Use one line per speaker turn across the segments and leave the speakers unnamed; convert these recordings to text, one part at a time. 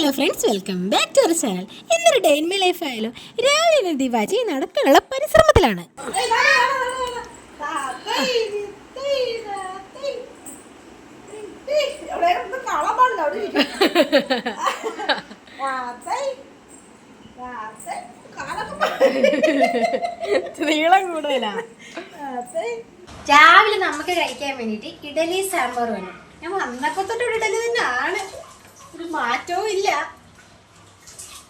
Hello friends, welcome back to our channel. ഇന്നൊരു day in my life ആയാലും രാവിലെ ദിവാജി നടക്കാനുള്ള പരിശ്രമത്തിലാണ്.
രാവിലെ നമുക്ക് കഴിക്കാൻ വേണ്ടിട്ട് ഇഡലി സാമ്പാർ വേണം. ഞാൻ വന്നപ്പോ തൊട്ട് ഇഡലി തന്നെയാണ്, ഒരു മാറ്റവും ഇല്ല.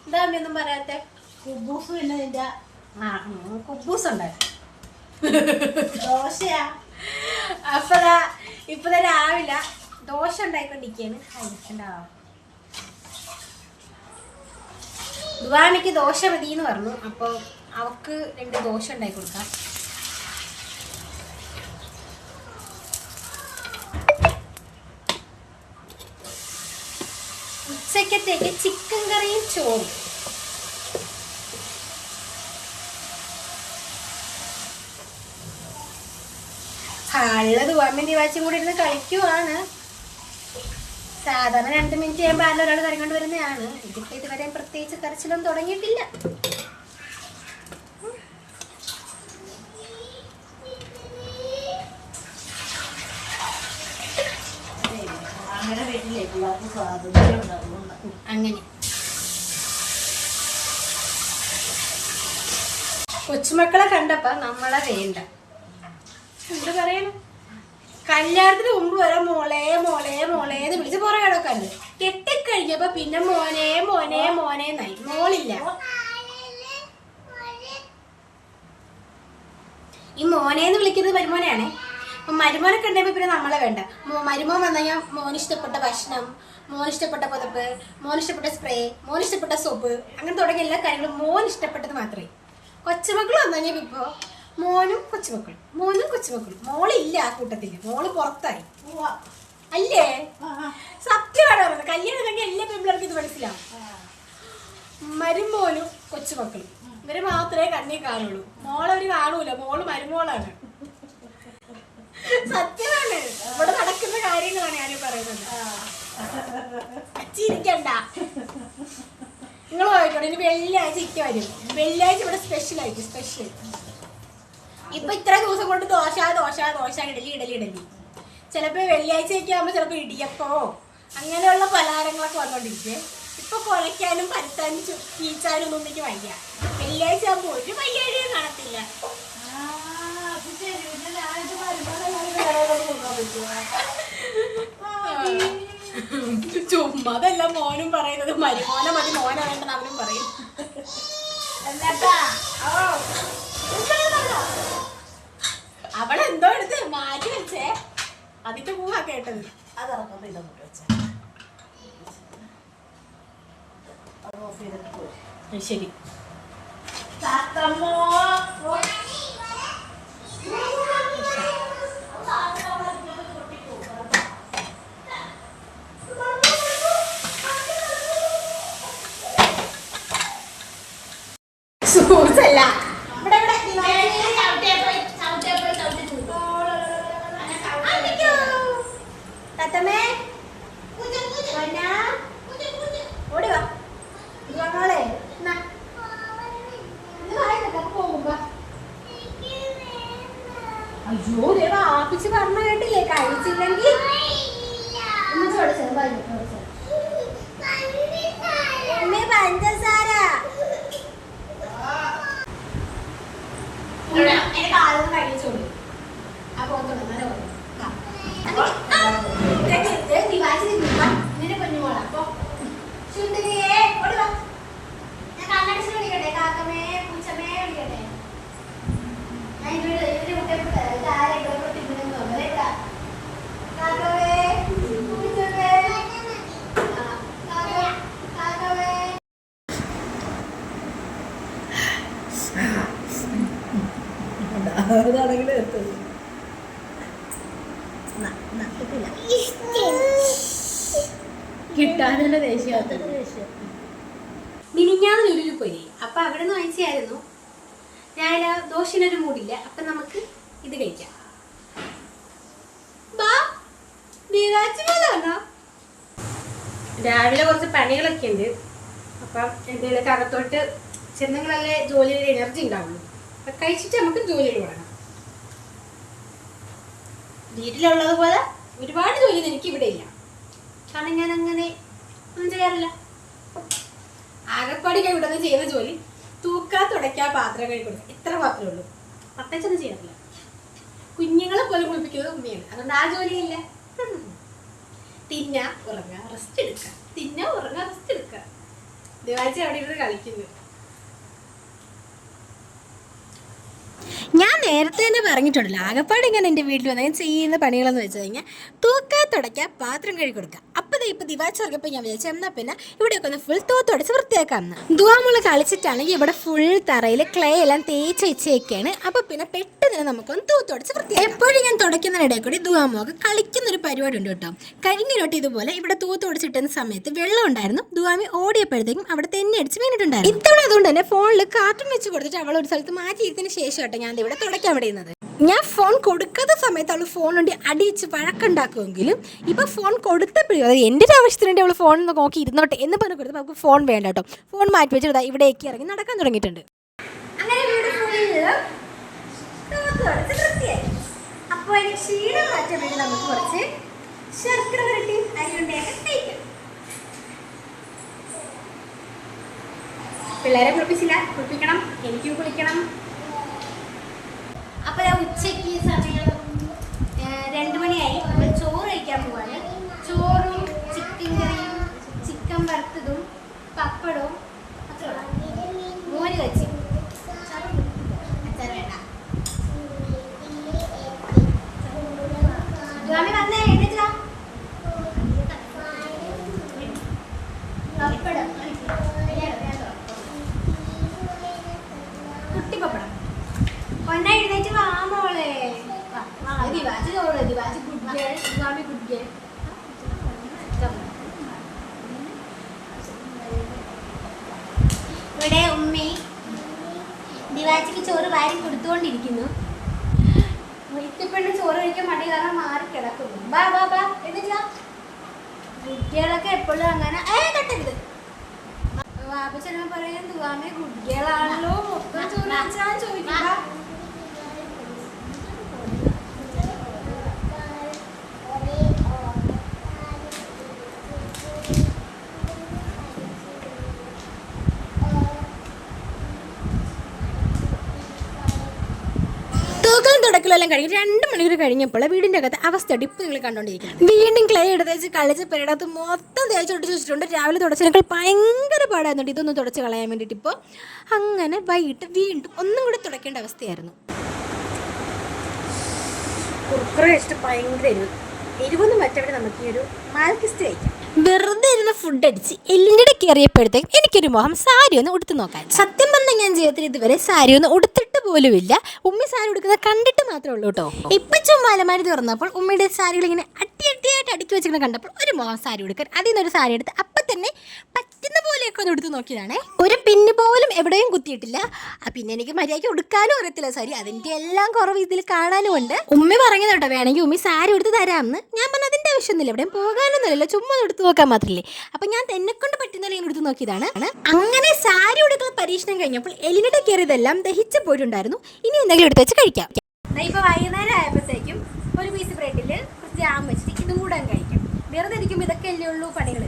എന്താ ഒന്നും പറയാത്ത കുബൂസ് പിന്നെ ഇതിന്റെ കുബൂസ് ഉണ്ടായിരുന്നു, ദോശയാ. ഇപ്പതാ രാവിലെ ദോശ ഉണ്ടായിക്കൊണ്ടിരിക്കുകയാണ്. ദുവാനയ്ക്ക് ദോശ മതി എന്ന് പറഞ്ഞു, അപ്പോൾ അവക്ക് 2 ദോശ ഉണ്ടാക്കി കൊടുക്കാം. ഉച്ചക്കത്തേക്ക് ചിക്കൻ കറിയും ചോറും. ഹാളില് ദുവാമയും ദിവാച്ചും കൂടി ഇരുന്ന് കളിക്കുവാണ്. സാധാരണ 2 മിനിറ്റ് കഴിയുമ്പോൾ ആരും ഒരാൾ കറി കൊണ്ട് വരുന്നതാണ്. ഇതിപ്പോ ഇതുവരെ പ്രത്യേകിച്ച് കരച്ചിലൊന്നും തുടങ്ങിയിട്ടില്ല. അങ്ങനെ കൊച്ചുമക്കളെ കണ്ടപ്പോ നമ്മളെ വേണ്ട, എന്ത് പറയണം. കല്യാണത്തിന് മുമ്പ് വരെ മോളെ മോളെ മോളേന്ന് വിളിച്ച് പുറകെ കിടക്കാണ്ട്, കെട്ടിക്കഴിഞ്ഞപ്പോ പിന്നെ മോനെ മോനെ മോനെ എന്നായി. മോളില്ല. ഈ മോനേന്ന് വിളിക്കുന്നത് മരുമോനെയാണേ. മരുമോനൊക്കെ ഉണ്ടെങ്കിൽ പിന്നെ നമ്മളെ വേണ്ട. മരുമോൻ വന്നു കഴിഞ്ഞാൽ മോനിഷ്ടപ്പെട്ട ഭക്ഷണം, മോനിഷ്ടപ്പെട്ട പുതപ്പ്, മോനിഷ്ടപ്പെട്ട സ്പ്രേ, മോനിഷ്ടപ്പെട്ട സോപ്പ്, അങ്ങനെ തുടങ്ങിയ എല്ലാ കാര്യങ്ങളും മോനിഷ്ടപ്പെട്ടത് മാത്രമേ. കൊച്ചുമക്കൾ വന്നു കഴിഞ്ഞാൽ ഇപ്പോ മോനും കൊച്ചുമക്കളും, മോനും കൊച്ചുമക്കളും. മോളില്ല ആ കൂട്ടത്തില്, മോള് പുറത്തായി അല്ലേ? സത്യമാണ് പറഞ്ഞത്. കല്യാണം കഴിഞ്ഞ എല്ലാ പെൺപിള്ളേർക്കും ഇത് മനസ്സിലാവും. മരുമോനും കൊച്ചുമക്കളും ഇവര് മാത്രമേ കണ്ണി കാണുള്ളൂ. മോളവര് കാണൂല. മോള് മരുമോളാണ്. സത്യമാണ്. ഇവിടെ നടക്കുന്ന കാര്യങ്ങളാണ് ഞാൻ പറയുന്നത്. ചിരിക്കണ്ട. നിങ്ങൾ പോയിക്കോട്ടെ. ഇനി വെള്ളിയാഴ്ച ഇക്ക വരും. വെള്ളിയാഴ്ച ഇവിടെ സ്പെഷ്യൽ ആയിട്ട് സ്പെഷ്യൽ. ഇപ്പൊ ഇത്ര ദിവസം കൊണ്ട് ദോശ ദോശ ദോശ, ഇഡലി ഇഡലി ഇഡലി. ചിലപ്പോ വെള്ളിയാഴ്ചയൊക്കെ ആകുമ്പോ ചിലപ്പോ ഇടിയപ്പോ അങ്ങനെയുള്ള പലഹാരങ്ങളൊക്കെ വന്നോണ്ടിരിക്കേ. ഇപ്പൊ കുഴയ്ക്കാനും പരത്താനും ചീച്ചാനും ഒന്നും എനിക്ക് വയ്യ. വെള്ളിയാഴ്ച ആകുമ്പോ ഒരു വയ്യാഴിയും കാണത്തില്ല. ചുമ്മാതല്ല മോനും പറയുന്നത്. മരുമോനെ മതി, മോനെ വേണ്ടെന്ന് അവനും പറയും. അവളെന്തോ എടുത്ത് മാറ്റി വെച്ചേ, അതിന്റെ പൂവാ കേട്ടത്. ശരി. സൂസല്ല അയ്യോ ദേവാ ആപ്പിച്ച് പറഞ്ഞ കേട്ടില്ലേ? കഴിച്ചില്ലെങ്കിൽ പഞ്ചസാര കഴിച്ചോളൂ. അപ്പൊ പൊന്നുമോളാ. അപ്പൊ സുന്ദരിയെ ഓടിവാ. ഞാൻ കണ്ണടച്ച് വിളിക്കട്ടെ? കാക്കമേ പൂച്ചമേ വിളിക്കട്ടെ? കിട്ടാനുള്ള ദേശീയ മിനിഞ്ഞാന്ന് ലുലുവിൽ പോയി. അപ്പൊ അവിടെ നിന്ന് വാങ്ങിച്ചായിരുന്നു. ഞാൻ ദോശനൊരു മൂടില്ല. അപ്പൊ നമുക്ക് ഇത് കഴിക്കാം. ബാ, രാവിലെ കുറച്ച് പണികളൊക്കെ ഉണ്ട്. അപ്പം എന്തെങ്കിലുമൊക്കെ അകത്തോട്ട് ചെന്നെങ്കിലല്ലേ ജോലിയിൽ എനർജി ഉണ്ടാവുള്ളൂ. അപ്പം കഴിച്ചിട്ട് നമുക്ക് ജോലിയിൽ തുടങ്ങാം. വീട്ടിലുള്ളതുപോലെ ഒരുപാട് ജോലി എനിക്ക് ഇവിടെ ഇല്ല. കാരണം ഞാൻ അങ്ങനെ ഒന്നും ചെയ്യാറില്ല. ആകെപ്പാടി ഇവിടെ നിന്ന് ചെയ്യുന്ന ജോലി തൂക്കാ, തുടയ്ക്കുക, പാത്രം കഴുകി കൊടുക്കുക, ഇത്ര മാത്രമേ ഉള്ളൂ. പ്രത്യേകിച്ചൊന്നും ചെയ്യാറില്ല. കുഞ്ഞുങ്ങളെ പോലെ കുളിപ്പിക്കുന്നത് ഉമ്മയാണ്. അതുകൊണ്ട് ആ ജോലിയില്ല. തിന്ന, ഉറങ്ങുക, റെസ്റ്റ് എടുക്കുക. തിന്ന, ഉറങ്ങുക, റെസ്റ്റ് എടുക്കുക. ദിവാഴ്ച അവിടെ ഇരുന്ന് കളിക്കുന്നു.
ഞാൻ നേരത്തെ തന്നെ പറഞ്ഞിട്ടുണ്ടല്ലോ, ആകെപ്പാട് ഇങ്ങനെ എൻ്റെ വീട്ടിൽ വന്നാൽ ചെയ്യുന്ന പണികളെന്ന് വെച്ച് കഴിഞ്ഞാൽ തൂക്കുക, തുടയ്ക്കുക, പാത്രം കഴുകി കൊടുക്കുക. അപ്പോൾ ഇപ്പോൾ ദിവാഴ്ച ഇറങ്ങിയപ്പോൾ ഞാൻ വിചാരിച്ചു എന്നാൽ പിന്നെ ഇവിടെയൊക്കെ ഒന്ന് ഫുൾ തൂത്തുടച്ച് വൃത്തിയാക്കാമെന്ന്. ദുവാമോള് കളിച്ചിട്ടാണെങ്കിൽ ഇവിടെ ഫുൾ തറയിൽ ക്ലേ എല്ലാം തേച്ച് വെച്ചേക്കാണ്. അപ്പോൾ പിന്നെ പെട്ടെന്ന് നമുക്കൊന്ന് തൂത്തുടച്ച് വൃത്തിയാക്കാം. എപ്പോഴും ഞാൻ തുടയ്ക്കുന്നതിനിടയിൽ കൂടി ദുവാമോക്ക് കളിക്കുന്നൊരു പരിപാടി ഉണ്ട് കേട്ടോ. കഴിഞ്ഞ തൊട്ട് ഇതുപോലെ ഇവിടെ തൂത്തുടച്ചിട്ടുന്ന സമയത്ത് വെള്ളം ഉണ്ടായിരുന്നു. ദുവാമി ഓടിയപ്പോഴത്തേക്കും അവിടെ തെന്നി അടിച്ച് വീണിട്ടുണ്ടായിരുന്നു. ഇത്തവണ അതുകൊണ്ട് തന്നെ ഫോണിൽ കാർട്ടൂൺ വെച്ച് കൊടുത്തിട്ട് അവൾ ഒരു സ്ഥലത്ത് മാറ്റിയിരുന്നതിന് ശേഷം കേട്ടോ ഞാൻ ഇവിടെ തുടയ്ക്കാൻ വിടുന്നത്. ഞാൻ ഫോൺ കൊടുക്കാത്ത സമയത്ത് അവൾ ഫോൺ കൊണ്ട് അടിച്ച് വഴക്കുണ്ടാക്കുമെങ്കിലും ഇപ്പൊ ഫോൺ കൊടുത്തപ്പോഴും അതായത് എൻ്റെ ഒരു ആവശ്യത്തിന് വേണ്ടി അവൾ ഫോൺ നോക്കി ഇരുന്നോട്ടെ എന്ന് പറഞ്ഞു കൊടുത്തപ്പോൾ അവൾക്ക് ഫോൺ വേണ്ട കേട്ടോ. ഫോൺ മാറ്റി വെച്ചിട്ട് ഇവിടേക്ക് ഇറങ്ങി നടക്കാൻ തുടങ്ങിയിട്ടുണ്ട്.
അങ്ങനെ അപ്പോൾ അതിന് ക്ഷീണം മാറ്റാൻ വേണ്ടി നമുക്ക് കുറച്ച് ശർക്കര വരട്ടി അരിയുണ്ടയൊക്കെ തേക്കാം. പിള്ളേരെ കുളിപ്പിച്ചില്ല, കുളിപ്പിക്കണം, എനിക്കും കുളിക്കണം. അപ്പോൾ ഞാൻ ഉച്ചയ്ക്ക് സമയം 2 മണിയായി. നമ്മൾ ചോറ് കഴിക്കാൻ പോവാണ്. ചോറും ചിക്കൻ കറിയും ചിക്കൻ വറുത്തതും പപ്പടവും മോര് വെച്ച് അച്ചാർ വേണ്ട. സ്വാമി വന്നേ എഴുതിച്ചാ പപ്പടം കുട്ടി പപ്പടം പൊന്ന എഴുന്നേറ്റ് വാ മോളെ. ദിവാജ് ചോറ്, ദിവാജ് ഗുഡ് ഗേൾ, സ്വാമി ഗുഡ് ഗേൾ. ഇവിടെ ഉമ്മി ദിവാജിക്ക് ചോറ് വാരി കൊടുത്തുകൊണ്ടിരിക്കുന്നു. വീട്ടിൽപ്പെണ്ണ് ചോറ് കഴിക്കാൻ മടി കാരണം മാറി കിടക്കുന്നു. ബാ ബാ ബാ എന്നിട്ടാ കുട്ടികളൊക്കെ എപ്പോഴും അങ്ങനെ തട്ടരുത്. വാപ്പച്ചനെ പറയാൻ ദുവാമി കുട്ടികളാണല്ലോ മൊത്തം ചോറ് വെച്ചാൽ ചോദിക്കുക.
തുടക്കലെല്ലാം കഴിഞ്ഞ് 2 മണിക്കൂർ കഴിഞ്ഞപ്പോൾ വീടിൻ്റെ അകത്ത് അവസ്ഥ ഇപ്പം നിങ്ങൾ കണ്ടുകൊണ്ടിരിക്കുന്നത്. വീണ്ടും ക്ലേ എടുത്ത് വെച്ച് കളിച്ച് പെരടത്ത് മൊത്തം തേച്ചൊട്ടിച്ച് വെച്ചിട്ടുണ്ട്. രാവിലെ തുടച്ചതിനേക്കാൾ ഭയങ്കര പാടായിരുന്നുണ്ട് ഇതൊന്നും തുടച്ച് കളയാൻ വേണ്ടിയിട്ട്. ഇപ്പോൾ അങ്ങനെ വൈകിട്ട് വീണ്ടും ഒന്നും കൂടി തുടയ്ക്കേണ്ട അവസ്ഥയായിരുന്നു.
കുറുക്കുറ കഴിച്ചിട്ട് ഭയങ്കര എരിവൊന്നും പറ്റവിടെ നമുക്ക് ഈ ഒരു മാൽക്കിസ്റ്റ് കഴിക്കാം.
വെറുതെ ഇരുന്ന് ഫുഡ് അടിച്ച് എല്ലിൻ്റെ കയറിയപ്പോഴത്തേക്കും എനിക്കൊരു മോഹം സാരി ഒന്ന് ഉടുത്ത് നോക്കാൻ. സത്യം പറഞ്ഞാൽ ഞാൻ ജീവിതത്തിൽ ഇതുവരെ സാരി ഒന്ന് ഉടുത്തിട്ട് പോലുമില്ല. ഉമ്മി സാരി ഉടുക്കുന്നത് കണ്ടിട്ട് മാത്രമേ ഉള്ളൂ കേട്ടോ. ഇപ്പം ചുമ്മാ അലമാരി തുറന്നപ്പോൾ ഉമ്മയുടെ സാരികൾ ഇങ്ങനെ അട്ടിയായിട്ട് അടുക്കി വെച്ചിങ്ങനെ കണ്ടപ്പോൾ ഒരു മോഹം സാരി ഉടുക്കാൻ. അതിൽ നിന്നൊരു സാരി എടുത്ത് അപ്പം തന്നെ പറ്റുന്ന പോലെയൊക്കെ ഒന്ന് എടുത്ത് നോക്കിയതാണേ. ഒരു പിന്ന് പോലും എവിടെയും കുത്തിയിട്ടില്ല. പിന്നെ എനിക്ക് മര്യാദയ്ക്ക് ഉടുക്കാനും അറിയത്തില്ല സാരി. അതിൻ്റെ എല്ലാം കുറവ് ഇതിൽ കാണാനും ഉണ്ട്. ഉമ്മി പറഞ്ഞത് കേട്ടോ വേണമെങ്കിൽ ഉമ്മി സാരി എടുത്ത് തരാമെന്ന്. ഞാൻ പറഞ്ഞ അതിൻ്റെ ആവശ്യമൊന്നുമില്ല, എവിടെയും പോകാനൊന്നുമില്ലല്ലോ, ചുമ്മാ എടുത്ത് നോക്കാൻ മാത്രമല്ലേ. അപ്പം ഞാൻ എന്നെക്കൊണ്ട് പറ്റുന്ന എടുത്ത് നോക്കിയതാണ്. അങ്ങനെ സാരി ഉടുക്കുന്ന പരീക്ഷണം കഴിഞ്ഞപ്പോൾ എലിനിടെ കയറിയതെല്ലാം ദഹിച്ചു പോയിട്ടുണ്ടായിരുന്നു. ഇനി എന്തെങ്കിലും എടുത്ത് വെച്ച് കഴിക്കാം.
ഇപ്പോൾ വൈകുന്നേരം ആയപ്പോഴത്തേക്കും ഒരു പീസ് ബ്രെഡിൽ കുറച്ച് ജാം വെച്ചിട്ട് ഇതും കൂടെ കഴിക്കാം. വെറുതെ ഇരിക്കുമ്പോൾ ഇതൊക്കെ അല്ലേ ഉള്ളൂ പണികൾ.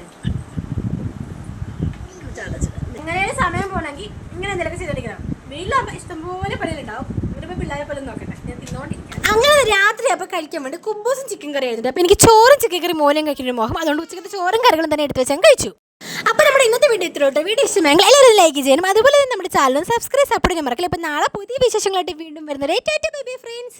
ഇങ്ങനെയാണ് സമയം പോകണമെങ്കിൽ ഇങ്ങനെ എന്തെങ്കിലുമൊക്കെ ചെയ്തോണ്ടിരിക്കണം. വീട്ടിലാകുമ്പോൾ ഇഷ്ടംപോലെ പണികളുണ്ടാവും. ഇവിടെ പിള്ളേരെ പോലും നോക്കട്ടെ, ഞാൻ തിന്നോണ്ടിരിക്കാം.
അങ്ങനെ രാത്രി അപ്പോൾ കഴിക്കാൻ വേണ്ടി കുബൂസും ചിക്കൻ കറി ആയിരുന്നു. അപ്പോൾ എനിക്ക് ചോറും ചിക്കൻ കറി മോനും കഴിക്കുന്ന മോഹം. അതുകൊണ്ട് ഉച്ചക്കത്തെ ചോറും കറികളും തന്നെ എടുത്ത് വെച്ചാൽ കഴിച്ചു. അപ്പോൾ നമ്മുടെ ഇന്നത്തെ വീഡിയോ ഇത്രയോട്ടെ. വീഡിയോ ഇഷ്ടമെങ്കിൽ എല്ലാവരും ലൈക്ക് ചെയ്യണം. അതുപോലെ തന്നെ നമ്മുടെ ചാനലും സബ്സ്ക്രൈബ് സപ്പോർട്ട് ചെയ്യാൻ മറക്കില്ല. അപ്പോൾ നാളെ പുതിയ വിശേഷങ്ങളായിട്ട് വീണ്ടും വരുന്നത്. ഫ്രണ്ട്സ്.